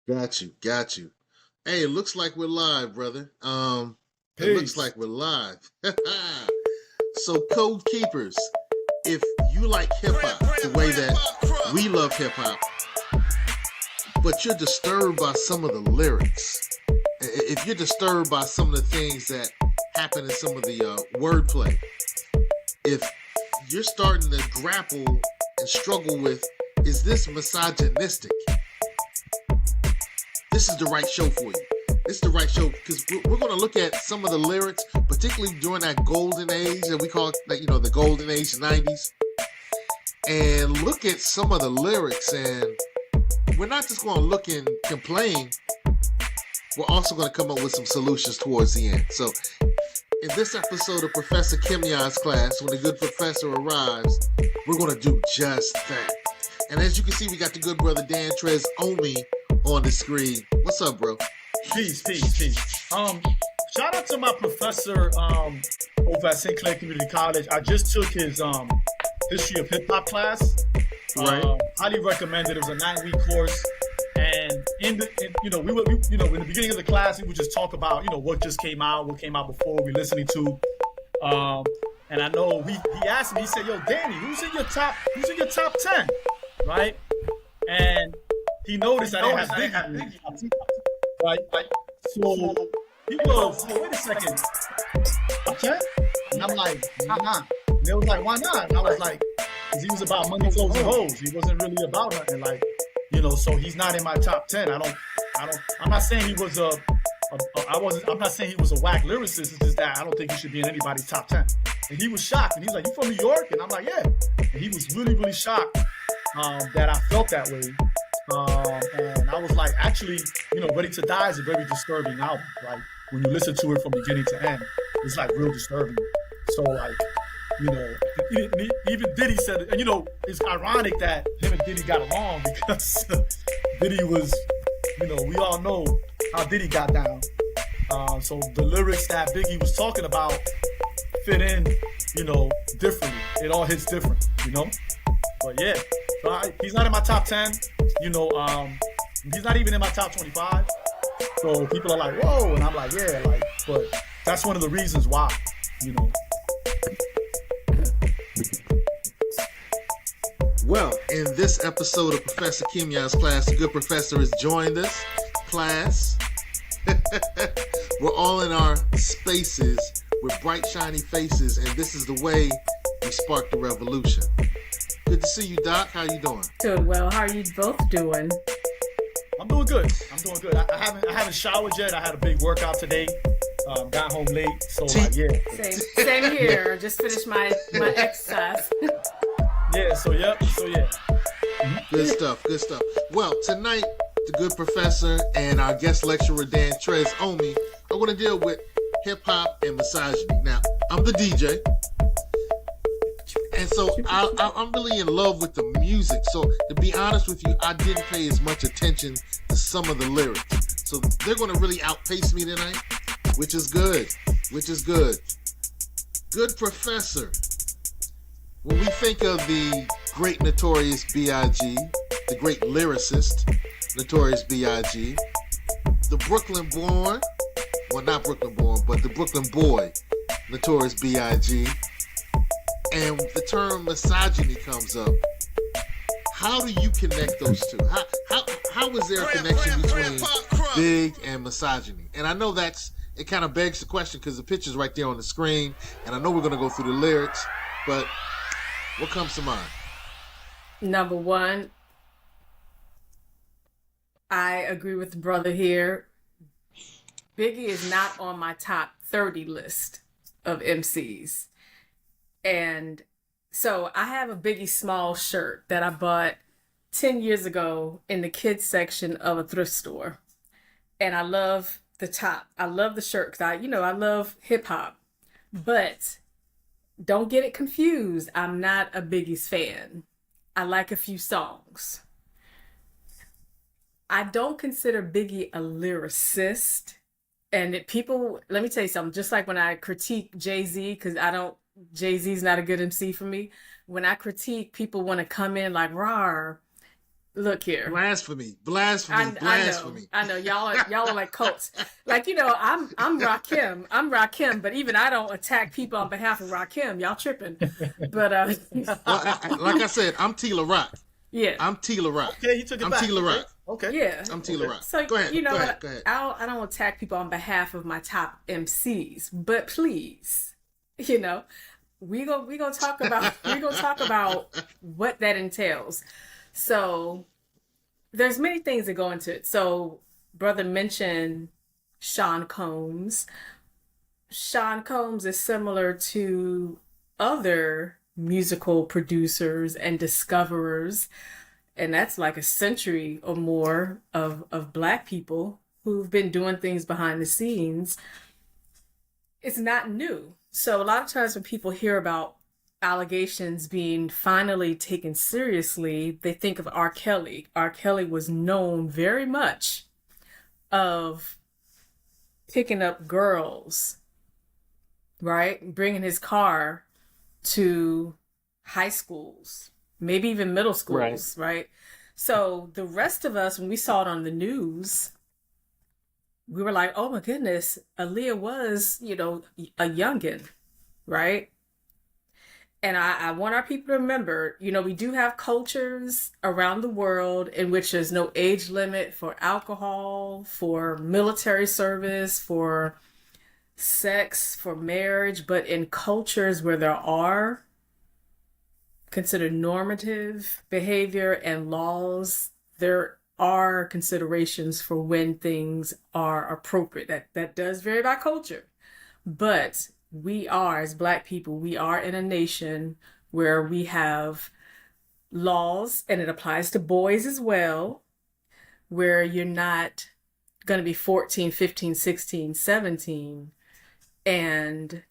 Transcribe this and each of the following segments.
Got you, got you. Hey, it looks like we're live, brother. It looks Peace. like we're live. So, Code Keepers, if you like hip hop the way that we love hip hop, but you're disturbed by some of the lyrics, if you're disturbed by some of the things that happen in some of the wordplay, if you're starting to grapple and struggle with, is this misogynistic? This is the right show for you. This is the right show because we're going to look at some of the lyrics, particularly during that golden age that we call, the golden age, 90s, and look at some of the lyrics. And we're not just going to look and complain. We're also going to come up with some solutions towards the end. So in this episode of Professor Kimya's class, when the good professor arrives, we're going to do just that. And as you can see, we got the good brother Dan Trez Omi on the screen. What's up, bro? Peace. Shout out to my professor over at St. Clair Community College. I just took his history of hip hop class. Right. Highly recommended. It was a 9-week course, and in the beginning of the class, we would just talk about what just came out, what came out before, we listening to. And I know he asked me. He said, "Yo, Danny, who's in your top 10?" Right? And he noticed I didn't have Biggie. Right? So he goes, "Oh, wait a second, okay?" And I'm like, "Why not?" And they was like, "Why not?" And I was like, "Because he was about money, clothes, and hoes. He wasn't really about nothing, so he's not in my top 10. I'm not saying he was I'm not saying he was a whack lyricist. It's just that I don't think he should be in anybody's top 10. And he was shocked. And he was like, "You from New York?" And I'm like, "Yeah." And he was really, really shocked that I felt that way. And I was like, actually, Ready to Die is a very disturbing album. Like, when you listen to it from beginning to end, it's like real disturbing. So, like, even Diddy said it. And, it's ironic that him and Diddy got along because Diddy was, we all know how Diddy got down. So the lyrics that Biggie was talking about fit in, differently. It all hits different, But yeah, he's not in my top 10. He's not even in my top 25. So people are like, "Whoa," and I'm like, "Yeah," but that's one of the reasons why, Well, in this episode of Professor Kimya's class, the good professor has joined us. Class. We're all in our spaces with bright, shiny faces, and this is the way we spark the revolution. Good to see you, Doc. How you doing? Doing well. How are you both doing? I'm doing good. I haven't showered yet. I had a big workout today. Got home late, so yeah. Same here. Just finished my exercise. Yeah. So yeah. Good stuff. Well, tonight, the good professor and our guest lecturer Dan Trez Omi are going to deal with hip hop and misogyny. Now, I'm the DJ. And so I'm really in love with the music. So to be honest with you, I didn't pay as much attention to some of the lyrics. So they're going to really outpace me tonight, which is good. Good professor. When we think of the great Notorious B.I.G, the great lyricist, Notorious B.I.G, the Brooklyn born, well, not Brooklyn born, but the Brooklyn boy, Notorious B.I.G, and the term misogyny comes up. How do you connect those two? How is there a connection between Big and misogyny? And I know it kind of begs the question because the picture's right there on the screen, and I know we're going to go through the lyrics, but what comes to mind? Number one, I agree with the brother here. Biggie is not on my top 30 list of MCs. And so I have a Biggie Small shirt that I bought 10 years ago in the kids section of a thrift store. And I love the top. I love the shirt because I love hip hop. But don't get it confused. I'm not a Biggie's fan. I like a few songs. I don't consider Biggie a lyricist. And let me tell you something, just like when I critique Jay-Z, because Jay-Z's not a good MC for me. When I critique, people want to come in like, "Rawr." Look here. Blasphemy, blasphemy, blasphemy. I know. Y'all are like cults. Like, I'm Rakim. I'm Rakim, but even I don't attack people on behalf of Rakim. Y'all tripping. But well, like I said, I'm Tila Rock. Yeah. I'm Tila Rock. Okay, you took it back. I'm Tila Rock. Okay. Yeah. I'm Tila Rock. So go ahead. Go ahead. I don't attack people on behalf of my top MCs, but please, we gonna talk about what that entails. So there's many things that go into it. So brother mentioned Sean Combs. Sean Combs is similar to other musical producers and discoverers, and that's like a century or more of Black people who've been doing things behind the scenes. It's not new. So a lot of times when people hear about allegations being finally taken seriously, they think of R. Kelly. R. Kelly was known very much of picking up girls, right? Bringing his car to high schools, maybe even middle schools, right? So the rest of us, when we saw it on the news, we were like, oh my goodness, Aaliyah was, a youngin', right? And I want our people to remember, we do have cultures around the world in which there's no age limit for alcohol, for military service, for sex, for marriage. But in cultures where there are considered normative behavior and laws, there are considerations for when things are appropriate. That does vary by culture. But we are, as Black people, we are in a nation where we have laws, and it applies to boys as well, where you're not going to be 14, 15, 16, 17 and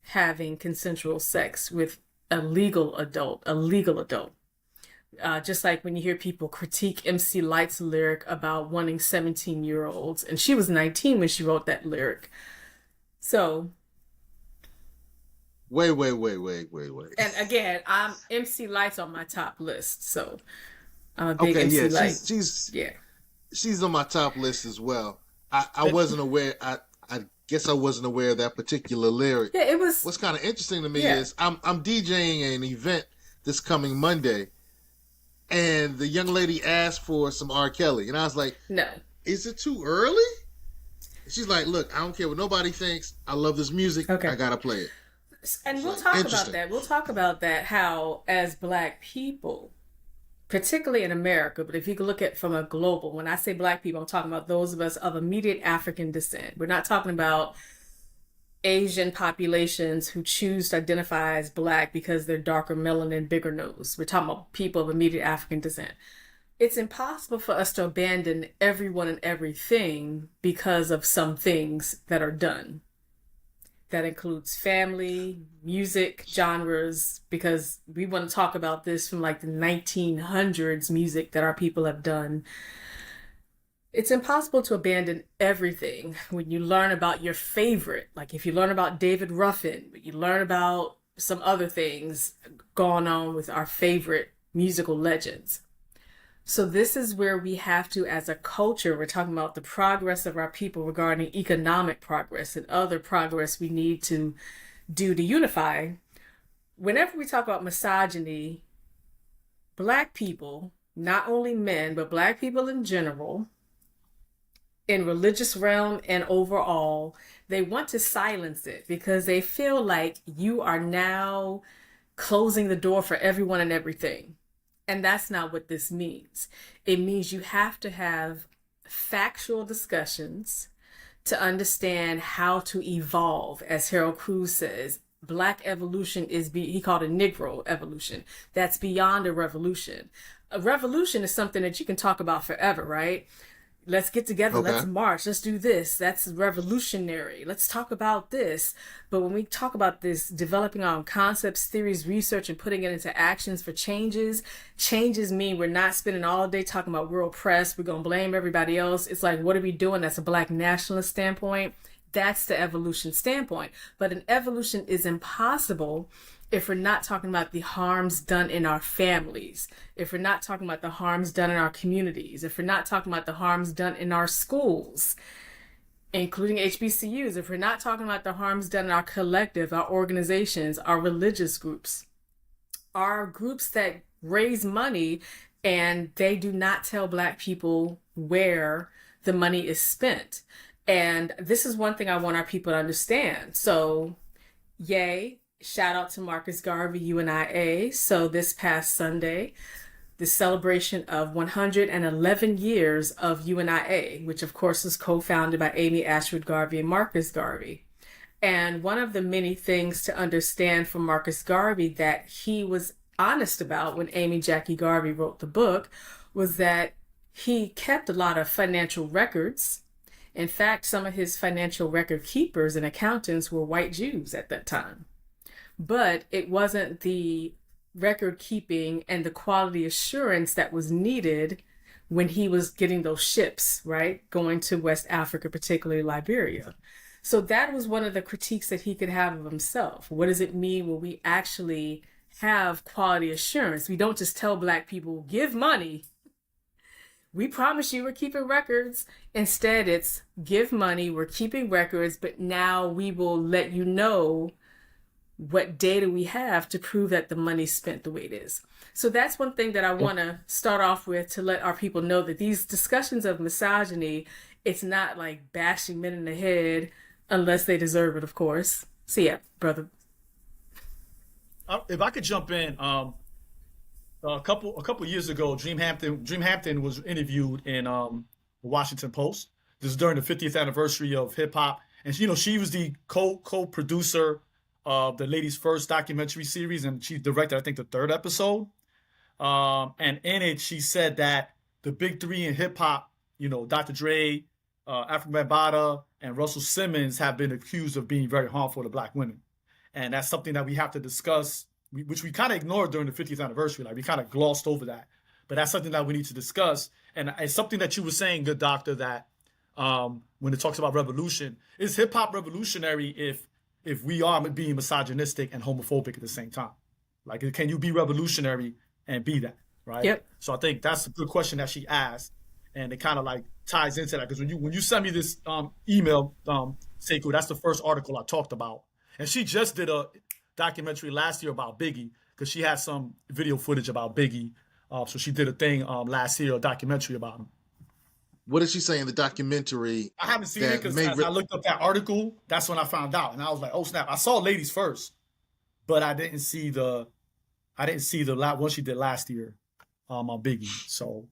having consensual sex with a legal adult. Just like when you hear people critique MC Light's lyric about wanting 17-year-olds, and she was 19 when she wrote that lyric. So Wait. And again, I'm MC Light's on my top list, so I'm a big MC Light. She's on my top list as well. I wasn't aware. I guess I wasn't aware of that particular lyric. Yeah, it was. What's kind of interesting to me is I'm DJing an event this coming Monday, and the young lady asked for some R. Kelly, and I was like, "No, is it too early?" She's like, "Look, I don't care what nobody thinks. I love this music. Okay. I gotta play it." And we'll talk about that. We'll talk about that, how as Black people, particularly in America, but if you can look at from a global, when I say Black people, I'm talking about those of us of immediate African descent. We're not talking about Asian populations who choose to identify as Black because they're darker melanin, bigger nose. We're talking about people of immediate African descent. It's impossible for us to abandon everyone and everything because of some things that are done. That includes family, music, genres, because we want to talk about this from like the 1900s music that our people have done. It's impossible to abandon everything when you learn about your favorite. Like if you learn about David Ruffin, you learn about some other things going on with our favorite musical legends. So this is where we have to, as a culture, we're talking about the progress of our people regarding economic progress and other progress we need to do to unify. Whenever we talk about misogyny, Black people, not only men, but Black people in general, in religious realm and overall, they want to silence it because they feel like you are now closing the door for everyone and everything. And that's not what this means. It means you have to have factual discussions to understand how to evolve. As Harold Cruz says, Black evolution he called it Negro evolution. That's beyond a revolution. A revolution is something that you can talk about forever, right? Let's get together. Okay. Let's march. Let's do this. That's revolutionary. Let's talk about this. But when we talk about this, developing our own concepts, theories, research, and putting it into actions for changes mean we're not spending all day talking about we're oppressed. We're going to blame everybody else. It's like, what are we doing? That's a Black nationalist standpoint. That's the evolution standpoint. But an evolution is impossible if we're not talking about the harms done in our families, if we're not talking about the harms done in our communities, if we're not talking about the harms done in our schools, including HBCUs, if we're not talking about the harms done in our collective, our organizations, our religious groups, our groups that raise money and they do not tell Black people where the money is spent. And this is one thing I want our people to understand. So, yay, shout out to Marcus Garvey, UNIA. So this past Sunday, the celebration of 111 years of UNIA, which of course was co-founded by Amy Ashford Garvey and Marcus Garvey. And one of the many things to understand from Marcus Garvey that he was honest about when Amy Jackie Garvey wrote the book was that he kept a lot of financial records. In fact, some of his financial record keepers and accountants were white Jews at that time. But it wasn't the record keeping and the quality assurance that was needed when he was getting those ships, right? Going to West Africa, particularly Liberia. So that was one of the critiques that he could have of himself. What does it mean when we actually have quality assurance? We don't just tell Black people, give money. We promise you we're keeping records. Instead, it's give money, we're keeping records, but now we will let you know what data we have to prove that the money's spent the way it is. So that's one thing that I want to start off with to let our people know that these discussions of misogyny, it's not like bashing men in the head unless they deserve it, of course. So yeah, brother. If I could jump in, a couple years ago, Dream Hampton was interviewed in the Washington Post. This is during the 50th anniversary of hip hop, and she was the co-producer of the Ladies First documentary series, and she directed, I think, the 3rd episode. And in it, she said that the big three in hip hop, Dr. Dre, Afrika Bambaataa, and Russell Simmons have been accused of being very harmful to Black women. And that's something that we have to discuss, which we kind of ignored during the 50th anniversary. Like, we kind of glossed over that. But that's something that we need to discuss. And it's something that you were saying, good doctor, that when it talks about revolution, is hip hop revolutionary if we are being misogynistic and homophobic at the same time? Like, can you be revolutionary and be that, right? Yep. So I think that's a good question that she asked. And it kind of like ties into that. Because when you sent me this email, Sekou, that's the first article I talked about. And she just did a documentary last year about Biggie, because she had some video footage about Biggie. So she did a thing last year, a documentary about him. What did she say in the documentary? I haven't seen it because as I looked up that article, that's when I found out. And I was like, oh snap. I saw Ladies First, but I didn't see the one she did last year on Biggie. So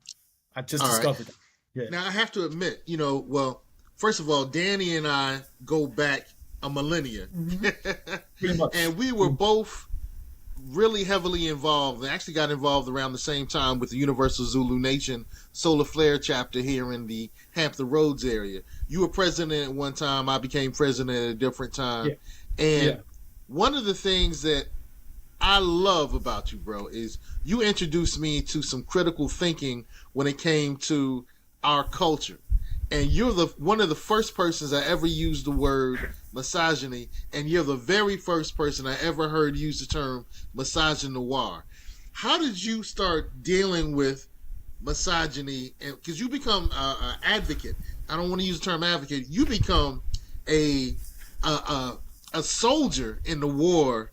I just discovered that. Yeah. Now I have to admit, well, first of all, Danny and I go back a millennia. Pretty much. And we were both really heavily involved. I actually got involved around the same time with the Universal Zulu Nation Solar Flare chapter here in the Hampton Roads area. You were president at one time. I became president at a different time. Yeah. And one of the things that I love about you, bro, is you introduced me to some critical thinking when it came to our culture. And you're one of the first persons I ever used the word misogyny, and you're the very first person I ever heard use the term misogynoir. How did you start dealing with misogyny? Because you become an advocate. I don't want to use the term advocate. You become a soldier in the war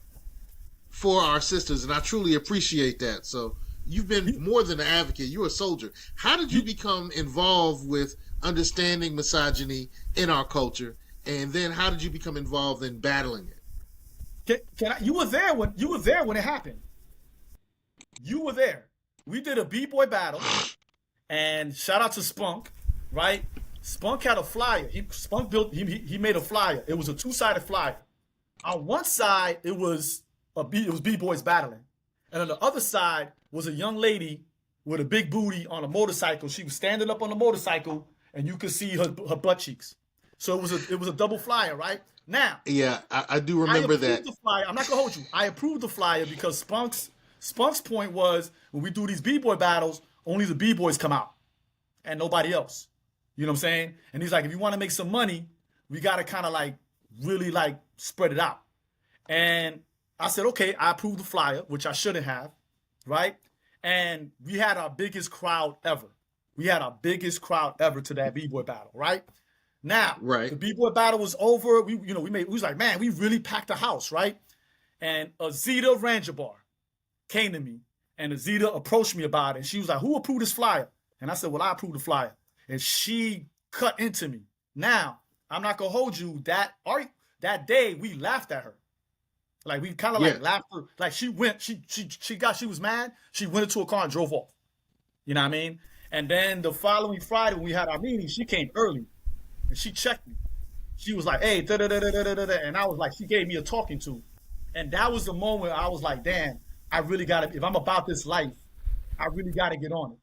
for our sisters, and I truly appreciate that. So you've been more than an advocate. You're a soldier. How did you become involved with understanding misogyny in our culture, and then how did you become involved in battling it? You were there when it happened. You were there. We did a b-boy battle, and shout out to Spunk, right? Spunk had a flyer. He made a flyer. It was a 2-sided flyer. On one side, it was b-boys battling, and on the other side was a young lady with a big booty on a motorcycle. She was standing up on the motorcycle, and you could see her butt cheeks. So it was a double flyer, right? Now, yeah, I do remember that. The flyer. I'm not gonna hold you. I approved the flyer because Spunk's point was, when we do these b-boy battles, only the b-boys come out and nobody else. You know what I'm saying? And he's like, if you want to make some money, we got to kind of like really like spread it out. And I said, okay, I approved the flyer, which I shouldn't have, right? And we had our biggest crowd ever. We had our biggest crowd ever to that B-boy battle, right? Now, Right. the B-boy battle was over. We was like, man, we really packed the house, right? And Azita Ranjabar came to me, and Azita approached me about it. And she was like, who approved this flyer? And I said, well, I approved the flyer. And she cut into me. Now, I'm not gonna hold you. That day we laughed at her. Like we kind of like laughed her. Like she was mad. She went into a car and drove off. You know what I mean? And then the following Friday when we had our meeting, she came early and she checked me. She was like, hey, da da da da da da da, and I was like, she gave me a talking to. And that was the moment I was like, damn, I really gotta, if I'm about this life, I really gotta get on it.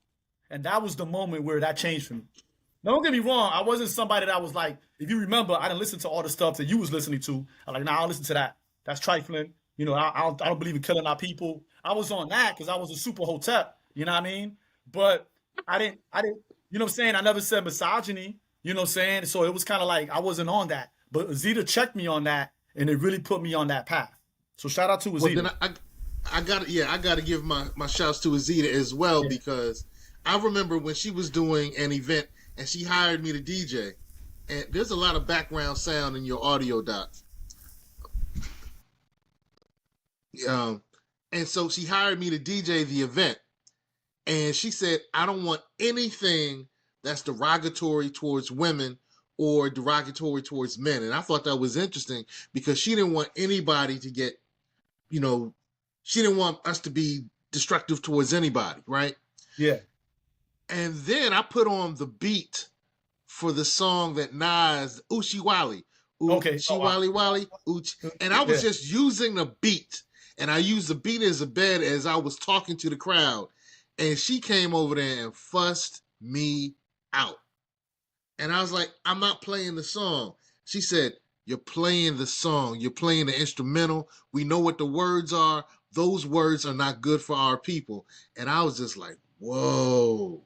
And that was the moment where that changed for me. Now, don't get me wrong, I wasn't somebody that was like, if you remember, I didn't listen to all the stuff that you was listening to. I'm like, nah, I don't listen to that. That's trifling. You know, I don't believe in killing our people. I was on that because I was a super hotep. You know what I mean? But I didn't, you know what I'm saying? I never said misogyny. You know what I'm saying? So it was kind of like I wasn't on that. But Azita checked me on that, and it really put me on that path. So shout out to Azita. Well, then I gotta give my shouts to Azita as well, because I remember when she was doing an event and she hired me to DJ. And there's a lot of background sound in your audio, Doc. And so she hired me to DJ the event. And she said, I don't want anything that's derogatory towards women or derogatory towards men. And I thought that was interesting because she didn't want anybody to get, you know, she didn't want us to be destructive towards anybody, right? Yeah. And then I put on the beat for the song that Nas, Uchi Wally. Uchi Wally Wally. And I was just using the beat. And I used the beat as a bed as I was talking to the crowd. And she came over there and fussed me out. And I was like, I'm not playing the song. She said, you're playing the song. You're playing the instrumental. We know what the words are. Those words are not good for our people. And I was just like, whoa.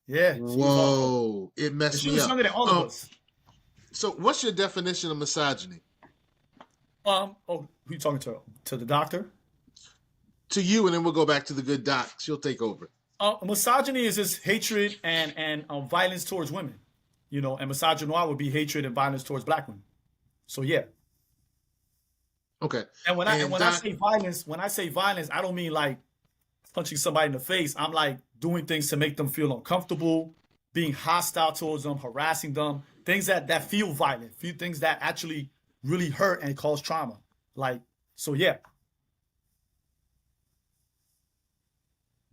Yeah. Whoa. It messed me up. She was younger than all of us. So what's your definition of misogyny? Who you talking to the doctor? To you, and then we'll go back to the good doc. She'll take over. Misogyny is just hatred and violence towards women, you know, and misogynoir would be hatred and violence towards black women. So yeah. Okay. And when I say violence, I don't mean like punching somebody in the face. I'm like doing things to make them feel uncomfortable, being hostile towards them, harassing them, things that feel violent, things that actually really hurt and cause trauma. Like, so yeah.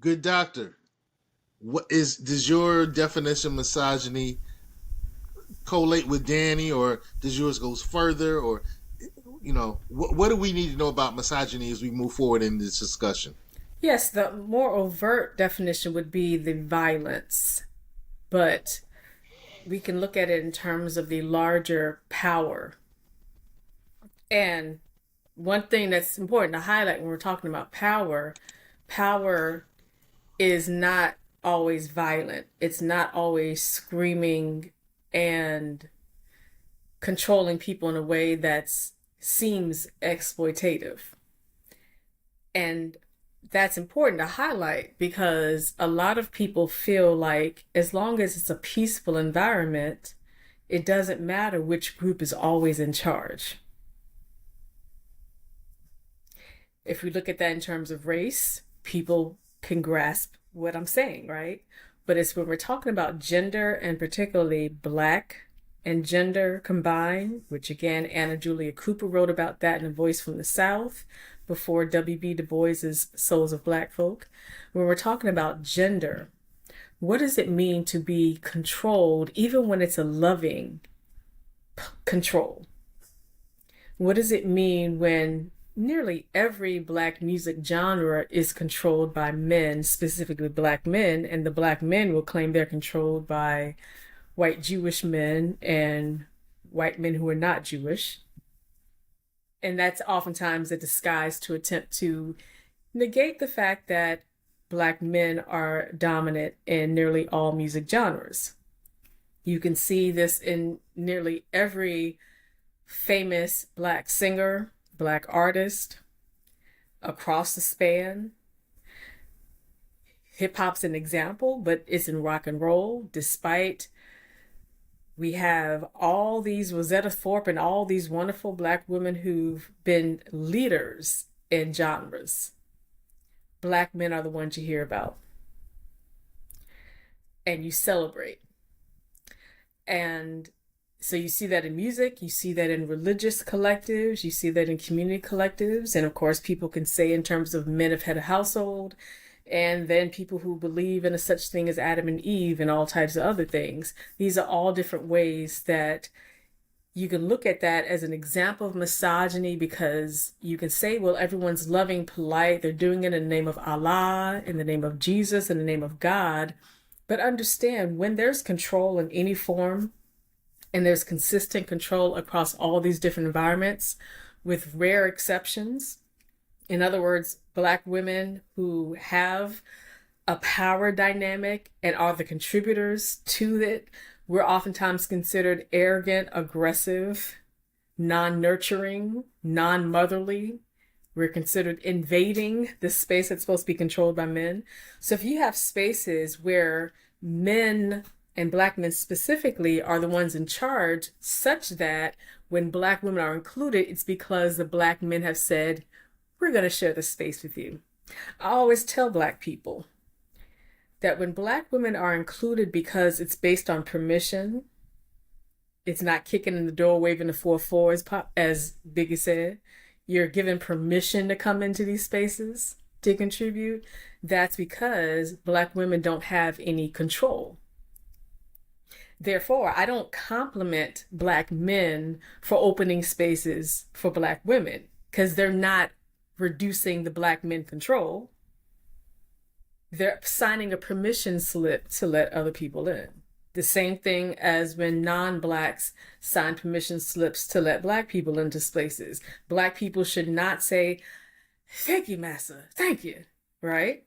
Good doctor. Does your definition of misogyny collate with Danny, or does yours goes further, or, you know, what do we need to know about misogyny as we move forward in this discussion? Yes, the more overt definition would be the violence, but we can look at it in terms of the larger power. And one thing that's important to highlight when we're talking about power is not always violent. It's not always screaming and controlling people in a way that seems exploitative. And that's important to highlight because a lot of people feel like as long as it's a peaceful environment, it doesn't matter which group is always in charge. If we look at that in terms of race, people can grasp what I'm saying, right? But it's when we're talking about gender, and particularly Black and gender combined, which again, Anna Julia Cooper wrote about that in A Voice from the South before W.B. Du Bois's Souls of Black Folk. When we're talking about gender, what does it mean to be controlled, even when it's a loving control? What does it mean when nearly every Black music genre is controlled by men, specifically Black men, and the Black men will claim they're controlled by white Jewish men and white men who are not Jewish? And that's oftentimes a disguise to attempt to negate the fact that Black men are dominant in nearly all music genres. You can see this in nearly every famous Black singer, Black artist across the span. Hip hop's an example, but it's in rock and roll, despite we have all these Rosetta Thorpe and all these wonderful Black women who've been leaders in genres. Black men are the ones you hear about and you celebrate. And so you see that in music, you see that in religious collectives, you see that in community collectives. And of course, people can say in terms of men have had a household, and then people who believe in a such thing as Adam and Eve and all types of other things. These are all different ways that you can look at that as an example of misogyny, because you can say, well, everyone's loving, polite, they're doing it in the name of Allah, in the name of Jesus, in the name of God. But understand, when there's control in any form, and there's consistent control across all these different environments, with rare exceptions, in other words, Black women who have a power dynamic and are the contributors to it, we're oftentimes considered arrogant, aggressive, non-nurturing, non-motherly. We're considered invading the space that's supposed to be controlled by men. So if you have spaces where men, and Black men specifically, are the ones in charge, such that when Black women are included, it's because the Black men have said, we're going to share the space with you. I always tell Black people that when Black women are included because it's based on permission, it's not kicking in the door, waving the 4-4, as Biggie said, you're given permission to come into these spaces to contribute, that's because Black women don't have any control. Therefore, I don't compliment Black men for opening spaces for Black women, because they're not reducing the Black men control. They're signing a permission slip to let other people in. The same thing as when non-Blacks sign permission slips to let Black people into spaces. Black people should not say, thank you, massa, thank you, right?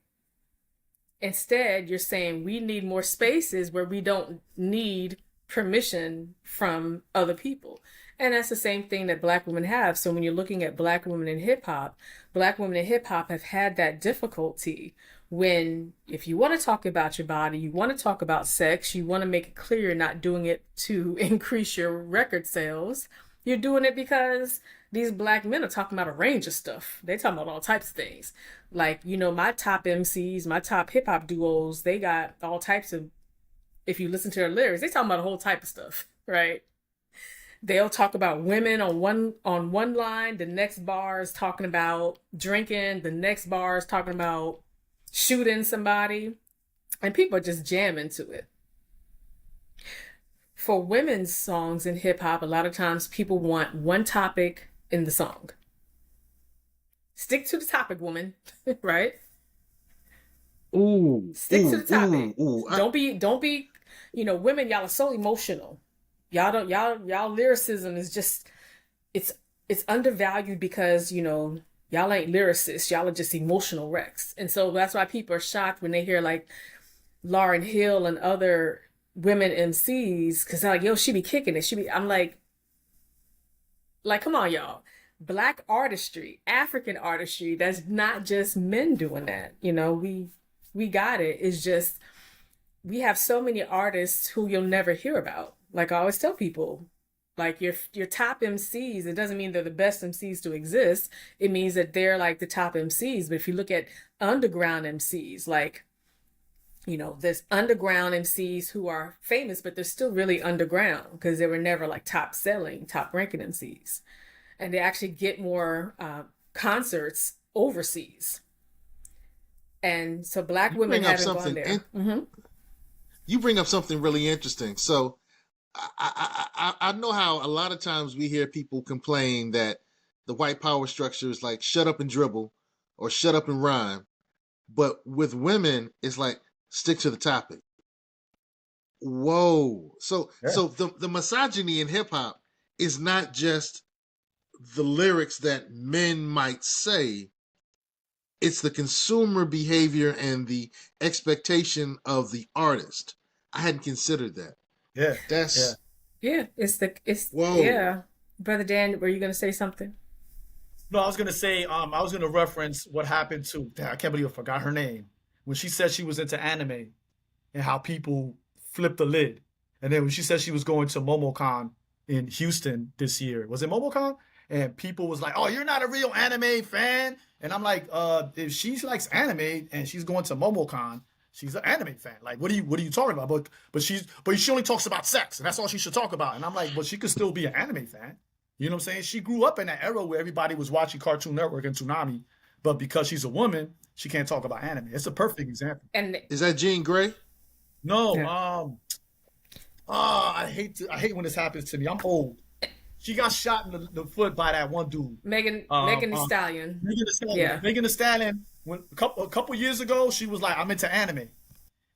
Instead, you're saying we need more spaces where we don't need permission from other people. And that's the same thing that Black women have. So when you're looking at Black women in hip hop, Black women in hip hop have had that difficulty when, if you want to talk about your body, you want to talk about sex, you want to make it clear you're not doing it to increase your record sales. You're doing it because these Black men are talking about a range of stuff. They're talking about all types of things. Like, you know, my top MCs, my top hip hop duos, they got all types of, if you listen to their lyrics, they talking about a whole type of stuff, right? They'll talk about women on one line, the next bar is talking about drinking, the next bar is talking about shooting somebody, and people are just jamming to it. For women's songs in hip hop, a lot of times people want one topic in the song. Stick to the topic, woman, right? Ooh, Stick to the topic. Don't be, you know, women, y'all are so emotional. Y'all lyricism is just, it's undervalued because, you know, y'all ain't lyricists. Y'all are just emotional wrecks. And so that's why people are shocked when they hear like Lauryn Hill and other women MCs, because they're like, yo, she be kicking it. I'm like, come on, y'all. Black artistry, African artistry, that's not just men doing that. You know, we got it. It's just, we have so many artists who you'll never hear about. Like I always tell people, like your top MCs, it doesn't mean they're the best MCs to exist. It means that they're like the top MCs. But if you look at underground MCs, like, you know, there's underground MCs who are famous, but they're still really underground because they were never like top selling, top ranking MCs. And they actually get more concerts overseas. And so Black women haven't gone there. You bring up something really interesting. So I know how a lot of times we hear people complain that the white power structure is like shut up and dribble or shut up and rhyme. But with women, it's like stick to the topic. Whoa. So the misogyny in hip hop is not just the lyrics that men might say. It's the consumer behavior and the expectation of the artist. I hadn't considered that. Yeah. That's Yeah, it's Whoa. yeah. Brother Dan, were you gonna say something? No, I was gonna say, I was gonna reference what happened to. Damn, I can't believe I forgot her name when she said she was into anime and how people flipped the lid. And then when she said she was going to MomoCon in Houston this year, was it MomoCon? And people was like, "Oh, you're not a real anime fan." And I'm like, if she likes anime and she's going to MomoCon, she's an anime fan. Like, what are you talking about? But she only talks about sex, and that's all she should talk about. And I'm like, but she could still be an anime fan. You know what I'm saying? She grew up in that era where everybody was watching Cartoon Network and Toonami, but because she's a woman, she can't talk about anime. It's a perfect example. And Is that Jean Grey? No, yeah, I hate when this happens to me. I'm old. She got shot in the foot by that one dude. Megan Thee Stallion. Megan Thee Stallion. Yeah. Megan Thee Stallion. When a couple years ago, she was like, "I'm into anime,"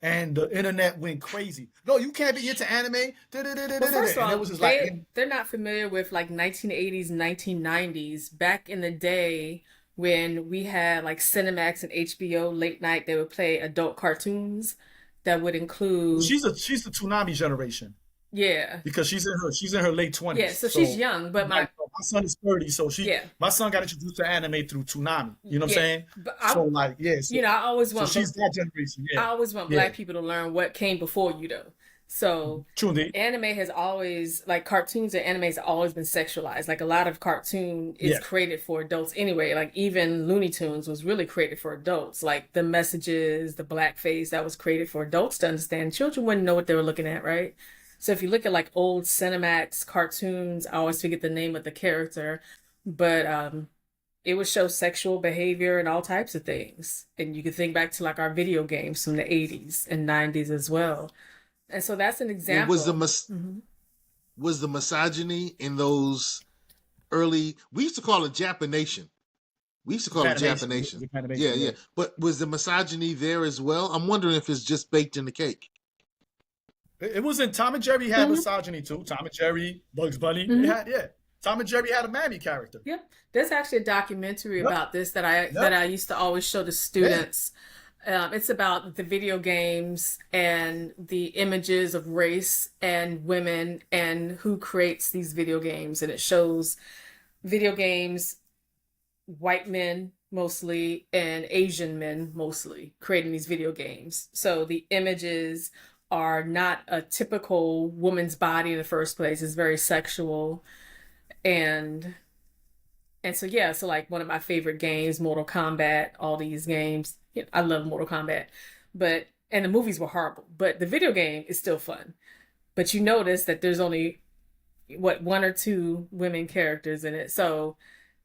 and the internet went crazy. No, you can't be into anime. Well, first of And it all, was just like, they're not familiar with like 1980s, 1990s. Back in the day when we had like Cinemax and HBO late night, they would play adult cartoons that would include, she's the Toonami generation yeah, because she's in her late yeah. 20s. So she's young, but My son is 30, so yeah, my son got introduced to anime through Toonami. You know what I'm yeah. saying? But So like, yeah, I always so she's that generation. Yeah, I always want yeah. black people to learn what came before you, though. So True indeed. anime has always, like cartoons and animes have always been sexualized. Like a lot of cartoon is Yeah. created for adults anyway. Like even Looney Tunes was really created for adults. Like the messages, the blackface that was created for adults to understand. Children wouldn't know what they were looking at, right? So if you look at like old Cinemax cartoons, I always forget the name of the character, but it would show sexual behavior and all types of things. And you can think back to like our video games from the 80s and 90s as well. And so that's an And was the example. Mhm. was the misogyny in those early? We used to call it Japanation. We used to call it Japanation. Japanation. Yeah, Japanation, yeah. yeah. But was the misogyny there as well? I'm wondering if it's just baked in the cake. It was in Tom and Jerry had Mhm. misogyny too. Tom and Jerry, Bugs Bunny, they Mhm. had, yeah. Tom and Jerry had a mammy character. Yep. There's actually a documentary Yep, about this that yep, I used to always show to yeah. students. It's about the video games and the images of race and women and who creates these video games. And it shows video games, white men mostly, and Asian men mostly creating these video games. So the images are not a typical woman's body in the first place. It's very sexual. And so yeah, so like one of my favorite games, Mortal Kombat, all these games. I love Mortal Kombat. But and the movies were horrible, but the video game is still fun. But you notice that there's only what one or two women characters in it. So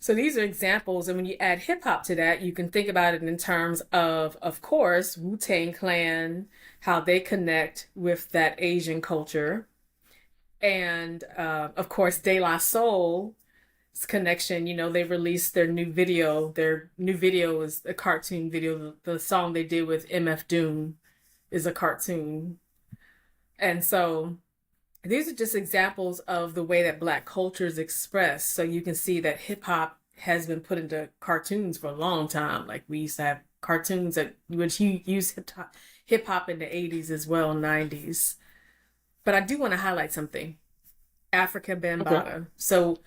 these are examples, and when you add hip hop to that, you can think about it in terms of course, Wu-Tang Clan, how they connect with that Asian culture, and of course, De La Soul's connection. They released their new video. Their new video is a cartoon video. The song they did with MF Doom is a cartoon, and so these are just examples of the way that Black culture is expressed. So you can see that hip hop has been put into cartoons for a long time. Like we used to have cartoons that which you use hip hop in the 80s as well, 90s. But I do want to highlight something. African Okay. Bambaataa. So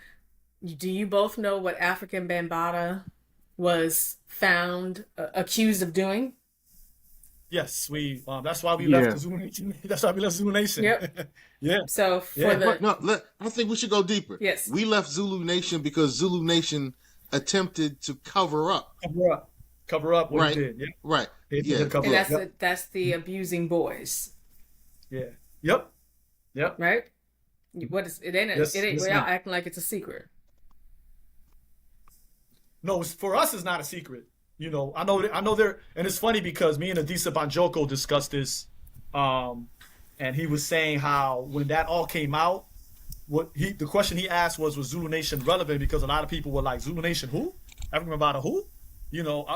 do you both know what African Bambaataa was found accused of doing? Yes, we. That's why we left Yeah. Zulu Nation. That's why we left Zulu Nation. Yep. Yeah, So for yeah. the No, I think we should go deeper. yes. We left Zulu Nation because Zulu Nation attempted to cover up. Cover up what he Right, did. Yeah, right. he Yeah, did cover And up. yeah. Yep, that's the abusing boys, yeah, yep, yep. right? What is it? Ain't it? Yes, It ain't. yes, We're ma'am. all acting like it's a secret. No, for us, it's not a secret. I know there, and it's funny because me and Adisa Banjoko discussed this, and he was saying how when that all came out, the question he asked was Zulu Nation relevant? Because a lot of people were like, Zulu Nation who? African about a who?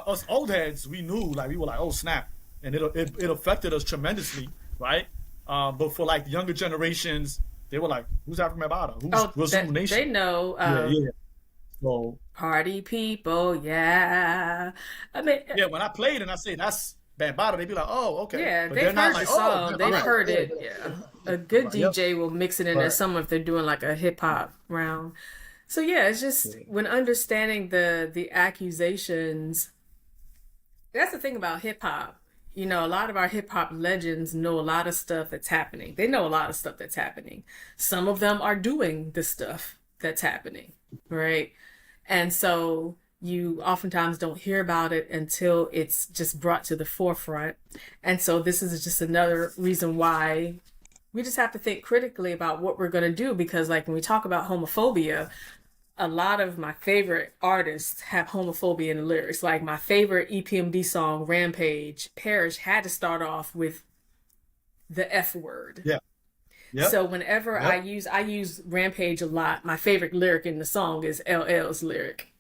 Us old heads, we knew, like we were like, oh snap, and it affected us tremendously, right? But for like younger generations, they were like, who's African about Oh, who's Zulu they Nation? know. Yeah, yeah. So Party people, yeah. I mean, yeah, when I played and I say Bambaataa, they'd be like, oh, okay. Yeah, But they've they're not heard like, the song. oh, They've right. heard it. Yeah. A good Right, yep. DJ will mix it in there Right. somewhere if they're doing like a hip hop round. So yeah, it's just when understanding the accusations, that's the thing about hip hop. You know, a lot of our hip hop legends know a lot of stuff that's happening. They know a lot of stuff that's happening. Some of them are doing the stuff that's happening, right? And so you oftentimes don't hear about it until it's just brought to the forefront. And so this is just another reason why we just have to think critically about what we're going to do, because like when we talk about homophobia, a lot of my favorite artists have homophobia in the lyrics. Like my favorite EPMD song, Rampage, Parrish, had to start off with the F word. Yeah. Yep. So whenever Yep. I use Rampage a lot, my favorite lyric in the song is LL's lyric.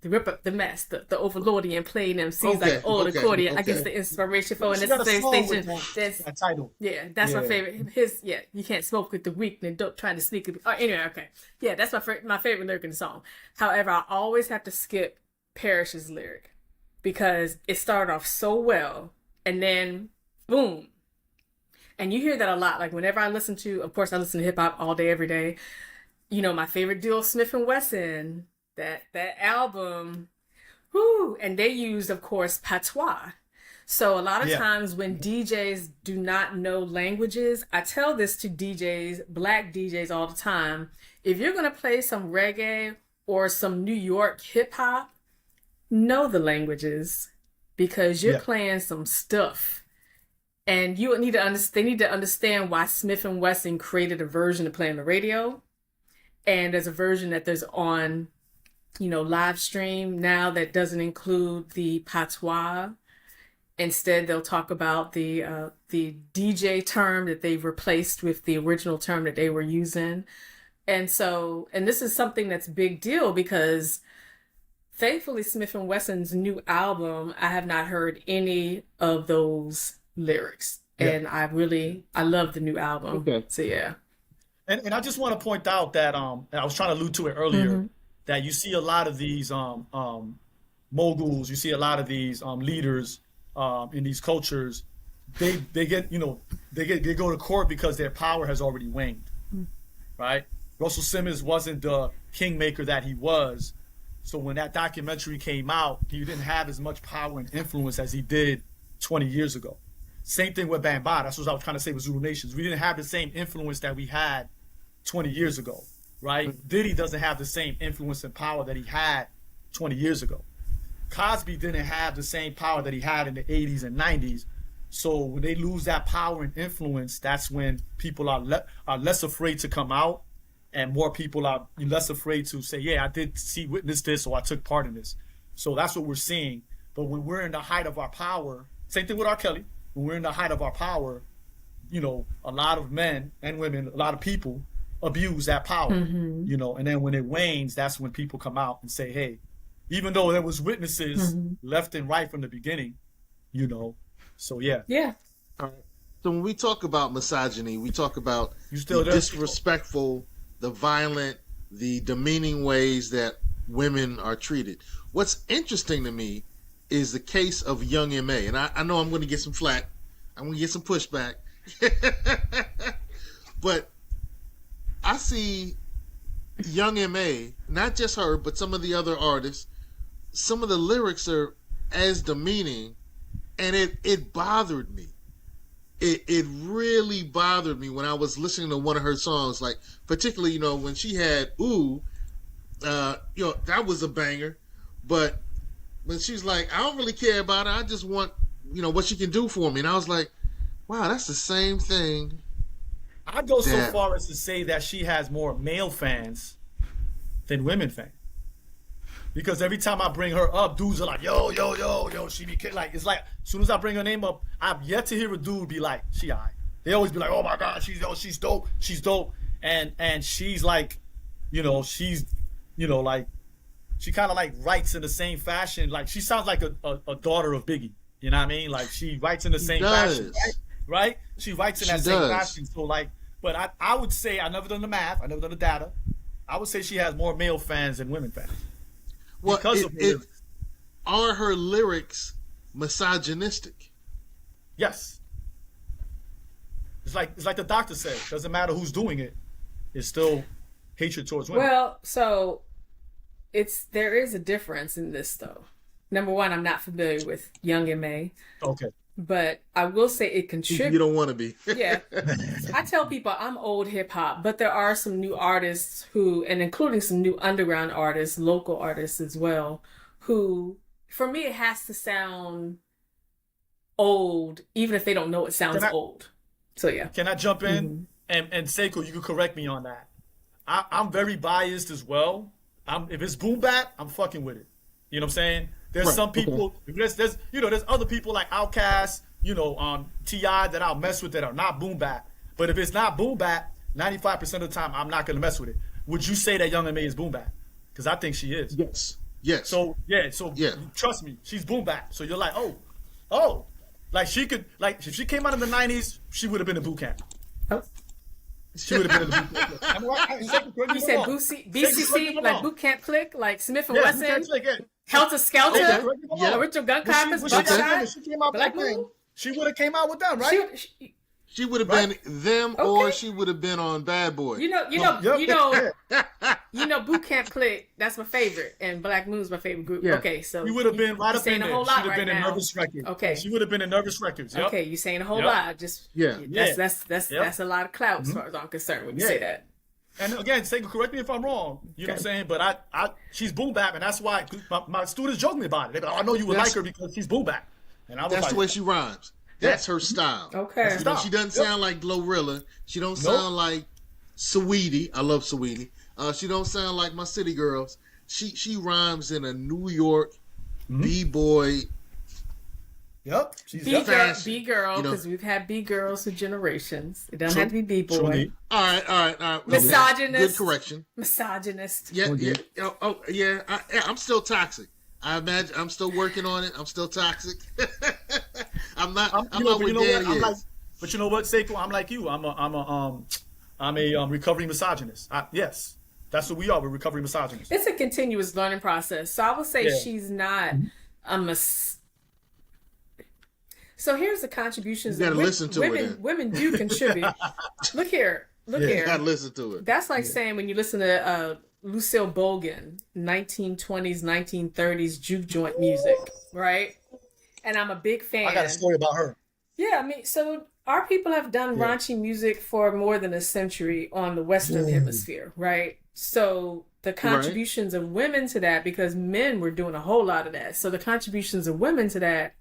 The rip up the mess, the overlordian playing MCs Okay, like old okay, accordion. I okay. guess the inspiration for She and got a necessary song with station. that- That's that title. yeah, that's my Yeah. favorite. His you can't smoke with the weak and don't trying to sneak it. Oh, anyway, okay, yeah, that's my favorite lyric in the song. However, I always have to skip Parrish's lyric because it started off so well and then boom. And you hear that a lot. Like whenever I listen to, of course, I listen to hip hop all day, every day. You know, my favorite duo, Smith and Wesson, that album, whoo, and they used, of course, patois. So a lot of Yeah. times when DJs do not know languages, I tell this to DJs, black DJs all the time. If you're gonna play some reggae or some New York hip hop, know the languages because you're Yeah. playing some stuff. And you need to they need to understand why Smith and Wesson created a version to play on the radio. And there's a version that there's on, you know, live stream now that doesn't include the patois. Instead, they'll talk about the DJ term that they've replaced with the original term that they were using. And so, and this is something that's a big deal because thankfully Smith and Wesson's new album, I have not heard any of those lyrics. Yeah. And I love the new album. Okay. So yeah. And I just want to point out that and I was trying to allude to it earlier, that you see a lot of these moguls, you see a lot of these leaders in these cultures, they get, you know, they go to court because their power has already waned. Right? Russell Simmons wasn't the kingmaker that he was. So when that documentary came out, he didn't have as much power and influence as he did 20 years ago. Same thing with Bambaataa. That's what I was trying to say with Zulu Nations. We didn't have the same influence that we had 20 years ago, right? Diddy doesn't have the same influence and power that he had 20 years ago. Cosby didn't have the same power that he had in the 80s and 90s. So when they lose that power and influence, that's when people are less afraid to come out, and more people are less afraid to say, yeah, I did witness this, or I took part in this. So that's what we're seeing. But when we're in the height of our power, same thing with R. Kelly, when we're in the height of our power, you know, a lot of men and women, a lot of people abuse that power, you know, and then when it wanes, that's when people come out and say, hey, even though there was witnesses left and right from the beginning, you know, so yeah. Yeah. All right. So when we talk about misogyny, we talk about You still the there? disrespectful, the violent, the demeaning ways that women are treated. What's interesting to me is the case of Young M.A. And I know I'm going to get some flack. I'm going to get some pushback. But I see Young M.A., not just her, but some of the other artists, some of the lyrics are as demeaning, and it bothered me. It really bothered me when I was listening to one of her songs, like particularly, you know, when she had Ooh, you know, that was a banger. But when she's like, I don't really care about her, I just want, you know, what she can do for me. And I was like, wow, that's the same thing. I'd go so Damn. far as to say that she has more male fans than women fans. Because every time I bring her up, dudes are like, yo, she be like, it's like, as soon as I bring her name up, I've yet to hear a dude be like, she alright. They always be like, oh my God, she's dope. And she's like, you know, like, she kind of like writes in the same fashion. Like, she sounds like a daughter of Biggie. You know what I mean? Like, she writes in the same fashion, right? She writes in that same fashion. So like, but I would say, I've never done the math, I've never done the data. I would say she has more male fans than women fans. Well, Because of her lyrics. are her lyrics misogynistic. Yes. It's like the doctor said. Doesn't matter who's doing it. It's still hatred towards women. Well, so there is a difference in this though. Number one, I'm not familiar with Young M.A. Okay. But I will say it contributes. You don't want to be. Yeah. I tell people I'm old hip hop, but there are some new artists who, and including some new underground artists, local artists as well, who, for me, it has to sound old, even if they don't know it sounds old. So, yeah. Can I jump in? And Seiko, you can correct me on that. I'm very biased as well. If it's boom bap, I'm fucking with it. You know what I'm saying? There's some people, there's other people like Outkast, T.I. that I'll mess with that are not boom bap. But if it's not boom bap, 95% of the time, I'm not going to mess with it. Would you say that Young M.A. is boom bap? Because I think she is. Yes. So trust me, she's boom bap. So you're like, like she could, like if she came out in the 90s, she would have been in boot camp. Oh. She would have been in the boot camp. You said BCC, like boot camp click, like Smith and Yeah, Wesson, boot camp click, yeah. Helter Skelter, Yeah. Original Gun When Carpets, she Buckshot, came out Black back then, Moon. she would have came out with them, right? She would have been them, or she would have been on Bad Boy. You know, Boot Camp Click. That's my favorite, and Black Moon's my favorite group. Yeah. Okay, so She would have been right up saying in a there. whole She lot would have right been in now. Nervous Records. Okay. She would have been in Nervous Records. Yep. Okay, you're saying a whole lot. Just that's a lot of clout as far as I'm concerned when you say that. And again, Seiko, correct me if I'm wrong. You know what I'm saying? But she's boom bap, and that's why my students joke me about it. They go, I know you would like her because she's boom bap. And I was That's the way she rhymes. That's her style. Okay. She doesn't sound like Glorilla. She don't sound like Saweetie. I love Saweetie. She don't sound like my city girls. She rhymes in a New York B-boy. Yep. She's B-girl, because we've had B-girls for generations. It doesn't have to be B-boy. All right. Misogynist. Good correction. Misogynist. Yeah. I'm still toxic. I imagine I'm still working on it. I'm still toxic. I'm not what Danny is. But you know what, Seiko? I'm like you. I'm a recovering misogynist. Yes, that's what we are. We're recovering misogynists. It's a continuous learning process. So I would say she's not a So here's the contributions. You gotta listen to it. Women do contribute. Look here. You gotta listen to it. That's like saying when you listen to Lucille Bogan, 1920s, 1930s juke joint music, right? And I'm a big fan. I got a story about her. Yeah, I mean, so our people have done raunchy music for more than a century on the Western Hemisphere, right? So the contributions of women to that, because men were doing a whole lot of that. So the contributions of women to that,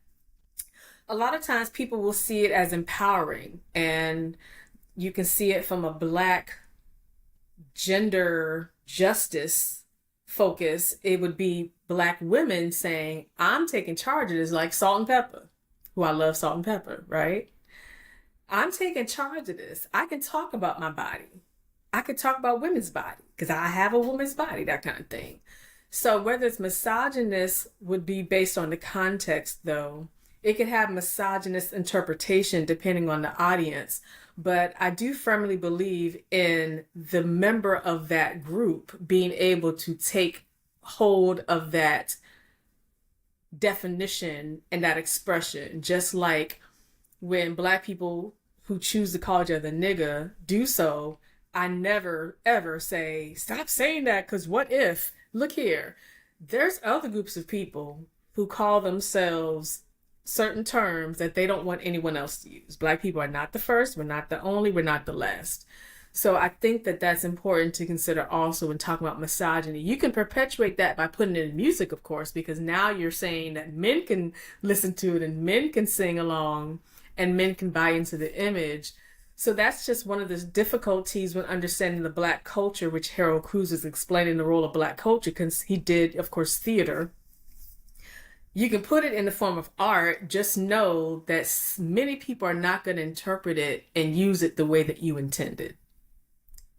a lot of times people will see it as empowering, and you can see it from a Black gender justice focus. It would be Black women saying, I'm taking charge of this, like Salt and Pepper, who I love Salt and Pepper, right? I'm taking charge of this. I can talk about my body. I could talk about women's body because I have a woman's body, that kind of thing. So whether it's misogynist would be based on the context, though. It could have misogynist interpretation depending on the audience. But I do firmly believe in the member of that group being able to take hold of that definition and that expression, just like when Black people who choose to call each other nigga do so, I never ever say, stop saying that, because what if? Look here, there's other groups of people who call themselves certain terms that they don't want anyone else to use. Black people are not the first, we're not the only, we're not the last. So I think that that's important to consider also when talking about misogyny. You can perpetuate that by putting it in music, of course, because now you're saying that men can listen to it and men can sing along and men can buy into the image. So that's just one of the difficulties when understanding the Black culture, which Harold Cruz is explaining the role of Black culture, because he did, of course, theater. You can put it in the form of art, just know that many people are not going to interpret it and use it the way that you intended.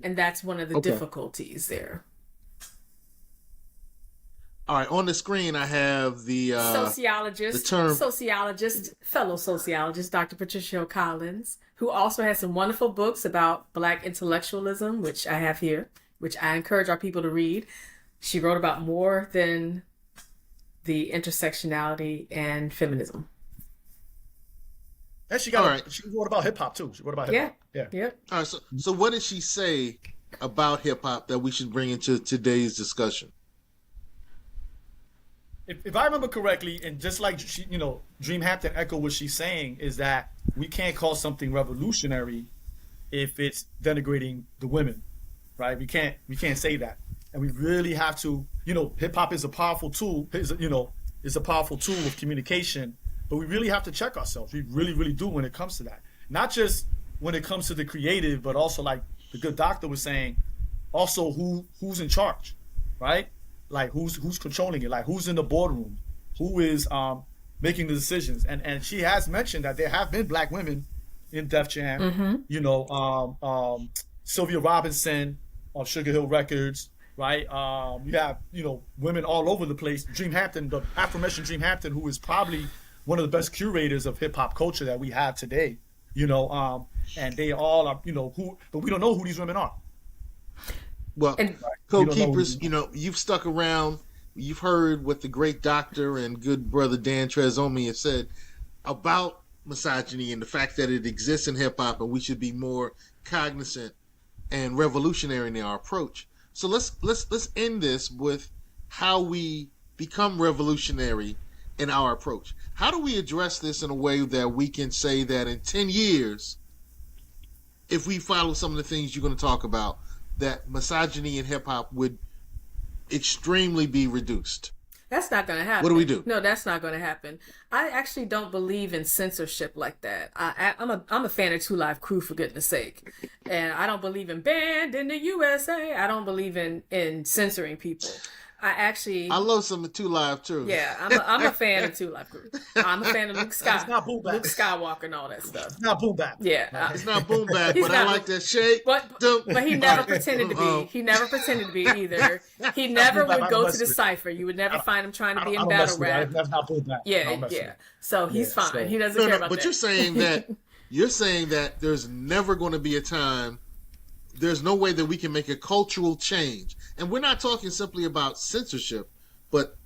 And that's one of the difficulties there. All right, on the screen I have the sociologist, fellow sociologist, Dr. Patricia Collins, who also has some wonderful books about Black intellectualism, which I have here, which I encourage our people to read. She wrote about more than the intersectionality and feminism. And she wrote about hip hop too. She wrote about hip hop. Yeah. All right. So what did she say about hip hop that we should bring into today's discussion? If I remember correctly, and just like she, Dream Hampton echoed what she's saying, is that we can't call something revolutionary if it's denigrating the women, right? We can't say that, and we really have to. Hip hop is a powerful tool. It's a powerful tool of communication, but we really have to check ourselves. We really, really do when it comes to that. Not just when it comes to the creative, but also like the good doctor was saying, also who's in charge, right? Like who's controlling it? Like who's in the boardroom? Who is making the decisions? And she has mentioned that there have been black women in Def Jam. Sylvia Robinson on Sugar Hill Records, right? You have women all over the place. Dream Hampton, the aforementioned Dream Hampton, who is probably one of the best curators of hip hop culture that we have today. And they all are but we don't know who these women are. Well, Gatekeepers, you've stuck around. You've heard what the great doctor and good brother Dan Trezomi has said about misogyny and the fact that it exists in hip hop, and we should be more cognizant and revolutionary in our approach. So let's end this with how we become revolutionary in our approach. How do we address this in a way that we can say that in 10 years, if we follow some of the things you're going to talk about, that misogyny in hip-hop would extremely be reduced? That's not going to happen. What do we do? No, that's not going to happen. I actually don't believe in censorship like that. I'm a fan of Two Live Crew, for goodness sake. And I don't believe in banned in the USA. I don't believe in censoring people. I love some Two Live too. Yeah, I'm a fan of Two Live Crew. I'm a fan of Luke Skywalker and all that stuff. It's not boom bap. Yeah, it's not boom bap, but I like that shake. But he never pretended to be. He never pretended to be either. He never would go to the cipher. You would never find him trying to be in battle rap. That's not boom bap. Yeah. So he's fine. So. He doesn't care about that. But you're saying that there's never going to be a time. There's no way that we can make a cultural change. And we're not talking simply about censorship, but